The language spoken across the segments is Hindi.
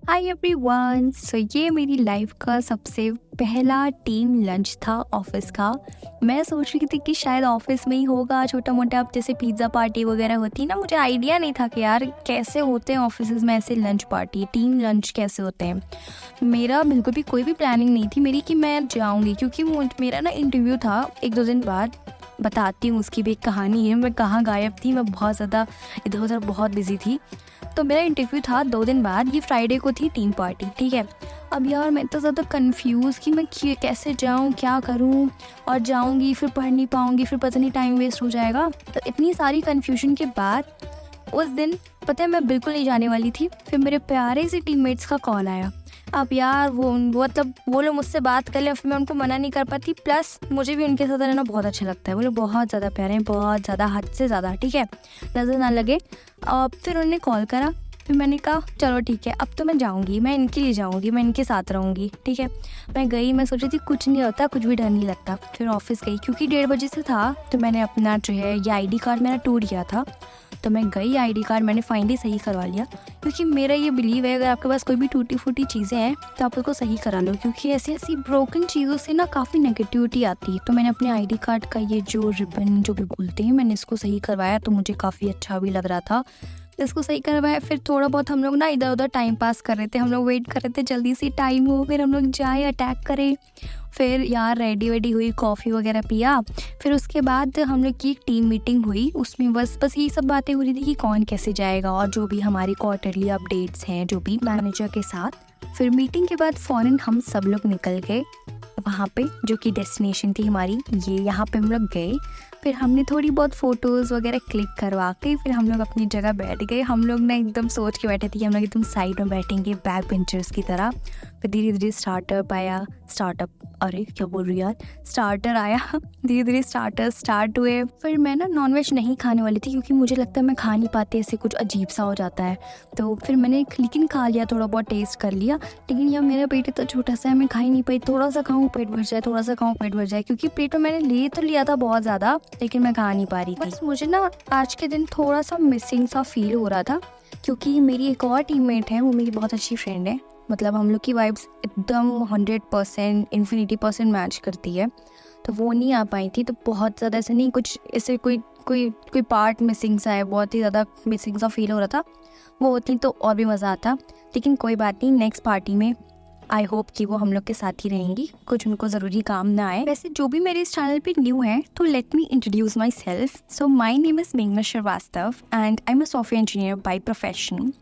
Hi everyone. ये मेरी लाइफ का सबसे पहला टीम लंच था ऑफिस का। मैं सोच रही थी कि शायद ऑफिस में ही होगा, छोटा मोटा अब जैसे पिज़्ज़ा पार्टी वगैरह होती है ना। मुझे आइडिया नहीं था कि यार कैसे होते हैं ऑफिस में ऐसे लंच पार्टी, टीम लंच कैसे होते हैं। मेरा बिल्कुल भी कोई भी प्लानिंग नहीं थी मेरी कि मैं जाऊँगी, क्योंकि मेरा ना इंटरव्यू था 1-2 दिन बाद। बताती हूँ, उसकी भी एक कहानी है। मैं कहाँ गायब थी, मैं बहुत ज़्यादा इधर उधर बहुत बिजी थी। तो मेरा इंटरव्यू था 2 दिन बाद, ये फ्राइडे को थी टीम पार्टी, ठीक है। अब यार मैं तो ज़्यादा कंफ्यूज़ कि मैं कैसे जाऊँ, क्या करूँ, और जाऊँगी फिर पढ़ नहीं पाऊँगी, फिर पता नहीं टाइम वेस्ट हो जाएगा। तो इतनी सारी कन्फ्यूजन के बाद उस दिन पता है मैं बिल्कुल नहीं जाने वाली थी। फिर मेरे प्यारे से टीममेट्स का कॉल आया। अब यार वो मतलब वो लोग मुझसे बात कर ले, फिर मैं उनको मना नहीं कर पाती। प्लस मुझे भी उनके साथ रहना बहुत अच्छा लगता है। वो लोग बहुत ज़्यादा प्यारे हैं, बहुत ज़्यादा, हद से ज़्यादा, ठीक है, नज़र ना लगे। फिर उन्होंने कॉल करा। फिर मैंने कहा चलो ठीक है, अब तो मैं जाऊँगी, मैं इनके लिए जाऊँगी, मैं इनके साथ रहूँगी, ठीक है। मैं गई, मैं सोची थी कुछ नहीं होता, कुछ भी डर नहीं लगता। फिर ऑफिस गई, क्योंकि 1:30 बजे से था। तो मैंने अपना जो है ये ID कार्ड मेरा टूट गया था। तो मैं गई, ID कार्ड मैंने फाइनली सही करवा लिया, क्योंकि मेरा ये बिलीव है अगर आपके पास कोई भी टूटी फूटी चीज़ें हैं तो आप उसको सही करा लो, क्योंकि ऐसी ऐसी ब्रोकन चीज़ों से ना काफ़ी नेगेटिविटी आती है। तो मैंने अपने ID कार्ड का ये जो रिबन जो भी बोलते हैं, मैंने इसको सही करवाया। तो मुझे काफ़ी अच्छा भी लग रहा था, इसको सही करवाया। फिर थोड़ा बहुत हम लोग ना इधर उधर टाइम पास कर रहे थे, हम लोग वेट कर रहे थे जल्दी से टाइम हो, फिर हम लोग जाए अटैक करें। फिर यार रेडी वेडी हुई, कॉफ़ी वगैरह पिया। फिर उसके बाद हम लोग की एक टीम मीटिंग हुई। उसमें बस यही सब बातें हो रही थी कि कौन कैसे जाएगा, और जो भी हमारी क्वार्टरली अपडेट्स हैं जो भी मैनेजर के साथ। फिर मीटिंग के बाद फ़ौरन हम सब लोग निकल गए वहाँ पे, जो कि डेस्टिनेशन थी हमारी ये, यहाँ पे हम लोग गए। फिर हमने थोड़ी बहुत फ़ोटोज़ वगैरह क्लिक करवा के फिर हम लोग अपनी जगह बैठ गए। हम लोग ना एकदम सोच के बैठे थे कि हम लोग एकदम साइड में बैठेंगे, बैक बेंचर्स की तरह। फिर धीरे धीरे स्टार्टर आया धीरे धीरे स्टार्टर स्टार्ट हुए। फिर मैं ना नॉनवेज नहीं खाने वाली थी, क्योंकि मुझे लगता है मैं खा नहीं पाती, ऐसे कुछ अजीब सा हो जाता है। तो फिर मैंने लेकिन खा लिया, थोड़ा बहुत टेस्ट कर लिया। लेकिन यार मेरा पेट इतना छोटा सा है, मैं खा ही नहीं पाई। थोड़ा सा खाऊं पेट भर जाए, थोड़ा सा खाऊं पेट भर जाए, क्योंकि पेट में मैंने ले तो लिया था बहुत ज़्यादा, लेकिन मैं खा नहीं पा रही थी। बस मुझे ना आज के दिन थोड़ा सा मिसिंग सा फील हो रहा था, क्योंकि मेरी एक और टीममेट है, वो मेरी बहुत अच्छी फ्रेंड है। मतलब हम लोग की वाइब्स एकदम 100% इन्फिनिटी% मैच करती है। तो वो नहीं आ पाई थी। तो बहुत ज़्यादा ऐसे नहीं, कुछ ऐसे कोई पार्ट मिसिंग सा है, बहुत ही ज़्यादा मिसिंग सा फील हो रहा था। वो होती तो और भी मज़ा आता, लेकिन कोई बात नहीं, नेक्स्ट पार्टी में आई होप कि वो हम लोग के साथ ही रहेंगी, कुछ उनको ज़रूरी काम ना आए। वैसे जो भी मेरे इस चैनल पे न्यू है, तो let me introduce myself. So my name is मेघना Shrivastava and I am a software engineer by profession.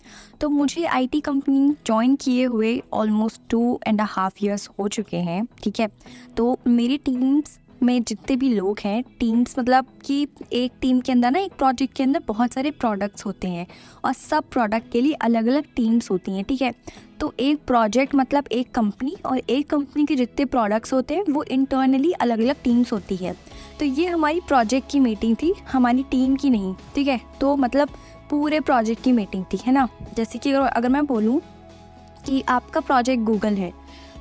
तो मुझे IT कंपनी ज्वाइन किए हुए ऑलमोस्ट 2.5 years हो चुके हैं, ठीक है। तो मेरी टीम्स में जितने भी लोग हैं, टीम्स मतलब कि एक टीम के अंदर ना, एक प्रोजेक्ट के अंदर बहुत सारे प्रोडक्ट्स होते हैं, और सब प्रोडक्ट के लिए अलग अलग टीम्स होती हैं, ठीक है। तो एक प्रोजेक्ट मतलब एक कंपनी, और एक कंपनी के जितने प्रोडक्ट्स होते हैं वो इंटरनली अलग अलग टीम्स होती है। तो ये हमारी प्रोजेक्ट की मीटिंग थी, हमारी टीम की नहीं, ठीक है। तो मतलब पूरे प्रोजेक्ट की मीटिंग थी, है ना। जैसे कि अगर मैं बोलूँ कि आपका प्रोजेक्ट गूगल है,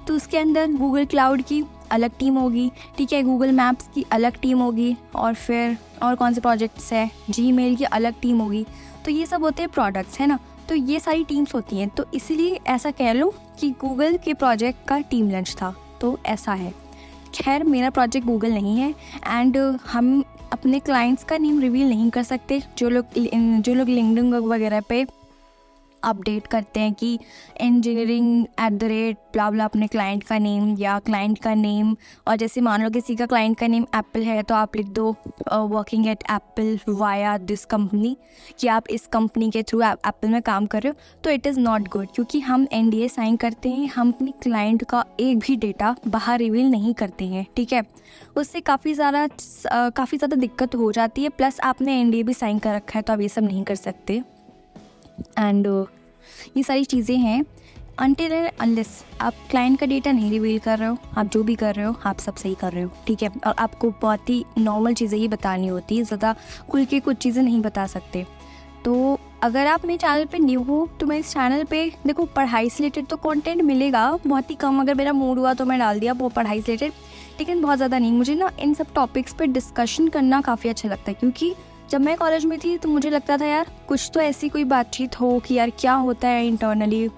तो उसके अंदर गूगल क्लाउड की अलग टीम होगी, ठीक है, गूगल मैप्स की अलग टीम होगी, और फिर और कौन से प्रोजेक्ट्स है, जीमेल की अलग टीम होगी। तो ये सब होते हैं प्रोडक्ट्स, है ना। तो ये सारी टीम्स होती हैं। तो इसलिए ऐसा कह लो कि गूगल के प्रोजेक्ट का टीम लंच था, तो ऐसा है। खैर मेरा प्रोजेक्ट गूगल नहीं है, एंड हम अपने क्लाइंट्स का नेम रिवील नहीं कर सकते। जो लोग लिंक्डइन वगैरह पे अपडेट करते हैं कि engineering@ ब्ला ब्ला अपने क्लाइंट का नेम या क्लाइंट का नेम, और जैसे मान लो किसी का क्लाइंट का नेम एप्पल है, तो आप लिख दो working at Apple via this company, कि आप इस कंपनी के थ्रू एप्पल में काम कर रहे हो। तो इट इज़ नॉट गुड, क्योंकि हम NDA साइन करते हैं, हम अपनी क्लाइंट का एक भी डेटा बाहर रिवील नहीं करते हैं, ठीक है। उससे काफ़ी ज़्यादा दिक्कत हो जाती है। प्लस आपने NDA भी साइन कर रखा है, तो आप ये सब नहीं कर सकते। एंड ये सारी चीज़ें हैं। अनटिल एंड अनलेस आप क्लाइंट का डेटा नहीं रिवील कर रहे हो, आप जो भी कर रहे हो आप सब सही कर रहे हो, ठीक है। और आपको बहुत ही नॉर्मल चीज़ें ही बतानी होती है, ज़्यादा खुल के कुछ चीज़ें नहीं बता सकते। तो अगर आप मेरे चैनल पे न्यू हो, तो मैं इस चैनल पे देखो पढ़ाई से रिलेटेड तो कंटेंट मिलेगा, बहुत ही कम। अगर मेरा मूड हुआ तो मैं डाल दिया वो पढ़ाई से रिलेटेड, लेकिन बहुत ज़्यादा नहीं। मुझे ना इन सब टॉपिक्स पे डिस्कशन करना काफ़ी अच्छा लगता है, क्योंकि जब मैं कॉलेज में थी तो मुझे लगता था यार कुछ तो ऐसी कोई बातचीत हो कि यार क्या होता है इंटरनली,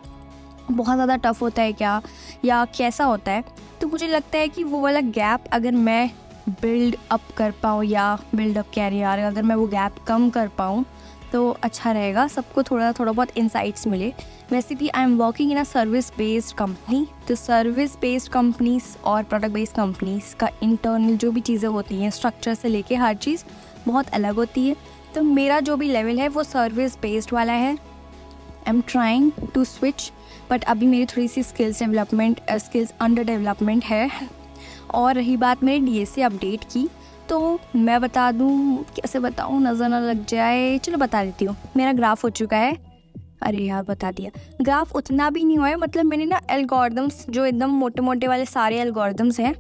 बहुत ज़्यादा टफ़ होता है क्या, या कैसा होता है। तो मुझे लगता है कि वो वाला गैप अगर मैं बिल्ड अप कर पाऊँ या बिल्ड अप कैरियर, अगर मैं वो गैप कम कर पाऊँ तो अच्छा रहेगा, सबको थोड़ा बहुत इंसाइट्स मिले। वैसे भी I am working in a service based company, तो सर्विस बेस्ड कंपनीज और प्रोडक्ट बेस्ड कंपनीज का इंटरनल जो भी चीज़ें होती हैं, स्ट्रक्चर से लेके हर चीज़ बहुत अलग होती है। तो मेरा जो भी लेवल है वो सर्विस बेस्ड वाला है। I am trying to switch, but अभी मेरी थोड़ी सी स्किल्स अंडर डेवलपमेंट है। और रही बात मेरे DSA अपडेट की, तो मैं बता दूँ, कैसे बताऊँ, नज़र ना लग जाए, चलो बता देती हूँ। मेरा ग्राफ हो चुका है, अरे यार बता दिया। ग्राफ उतना भी नहीं हुआ है, मतलब मैंने ना एल्गोरिदम्स जो एकदम मोटे मोटे वाले सारे एल्गोरिदम्स हैं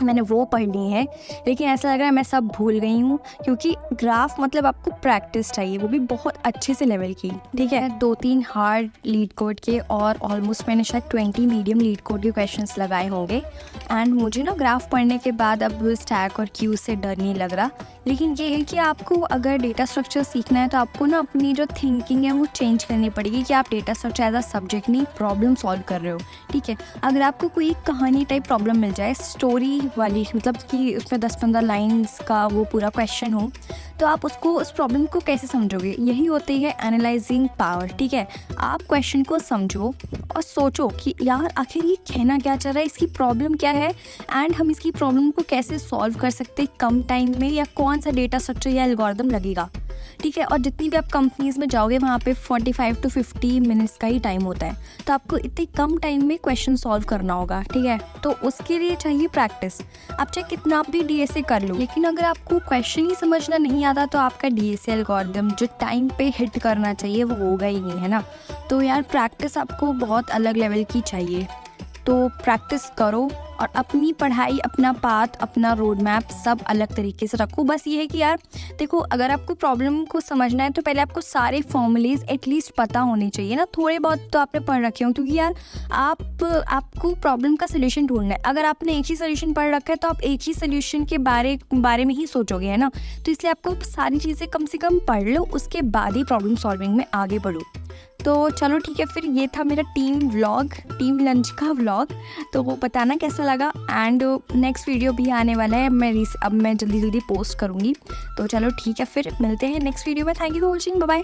मैंने वो पढ़ ली हैं, लेकिन ऐसा लग रहा है मैं सब भूल गई हूँ, क्योंकि ग्राफ मतलब आपको प्रैक्टिस चाहिए, वो भी बहुत अच्छे से लेवल की, ठीक है। 2-3 हार्ड लीड कोड के और ऑलमोस्ट मैंने शायद 20 मीडियम लीड कोड के क्वेश्चंस लगाए होंगे। एंड मुझे ना ग्राफ पढ़ने के बाद अब स्टैक और क्यू से डर नहीं लग रहा। लेकिन ये है कि आपको अगर डेटा स्ट्रक्चर सीखना है तो आपको ना अपनी जो थिंकिंग है वो चेंज करनी पड़ेगी, कि आप data structure as a subject नहीं प्रॉब्लम सॉल्व कर रहे हो, ठीक है। अगर आपको कोई एक कहानी टाइप प्रॉब्लम मिल जाए, स्टोरी वाली, मतलब कि उसमें 10-15 लाइन्स का वो पूरा क्वेश्चन हो, तो आप उसको, उस प्रॉब्लम को कैसे समझोगे? यही होती है एनालाइजिंग पावर, ठीक है। आप क्वेश्चन को समझो और सोचो कि यार आखिर ये कहना क्या चाह रहा है, इसकी प्रॉब्लम क्या है, एंड हम इसकी प्रॉब्लम को कैसे सॉल्व कर सकते हैं कम टाइम में, या कौन सा डेटा स्ट्रक्चर या एल्गोरिदम लगेगा, ठीक है। और जितनी भी आप कंपनीज़ में जाओगे वहाँ पे 45 to 50 मिनट्स का ही टाइम होता है, तो आपको इतने कम टाइम में क्वेश्चन सॉल्व करना होगा, ठीक है। तो उसके लिए चाहिए प्रैक्टिस। आप चाहे कितना भी DSA कर लो, लेकिन अगर आपको क्वेश्चन ही समझना नहीं आता तो आपका DSA एल्गोरिदम जो टाइम पे हिट करना चाहिए वो होगा ही नहीं, है ना। तो यार प्रैक्टिस आपको बहुत अलग लेवल की चाहिए, तो प्रैक्टिस करो और अपनी पढ़ाई, अपना पाथ, अपना रोड मैप सब अलग तरीके से रखो। बस ये है कि यार देखो, अगर आपको प्रॉब्लम को समझना है तो पहले आपको सारे फॉर्मूलेज एटलीस्ट पता होने चाहिए ना, थोड़े बहुत तो आपने पढ़ रखे हो, क्योंकि यार आपको प्रॉब्लम का सोल्यूशन ढूंढना है। अगर आपने एक ही सोल्यूशन पढ़ रखा है तो आप एक ही सोल्यूशन के बारे में ही सोचोगे, है ना। तो इसलिए आपको सारी चीज़ें कम से कम पढ़ लो, उसके बाद ही प्रॉब्लम सॉल्विंग में आगे बढ़ो। तो चलो ठीक है, फिर ये था मेरा टीम लंच का व्लॉग, तो वो बताना कैसा लगा। एंड नेक्स्ट वीडियो भी आने वाला है, अब मैं जल्दी पोस्ट करूँगी। तो चलो ठीक है, फिर मिलते हैं नेक्स्ट वीडियो में। Thank you for watching, bye bye.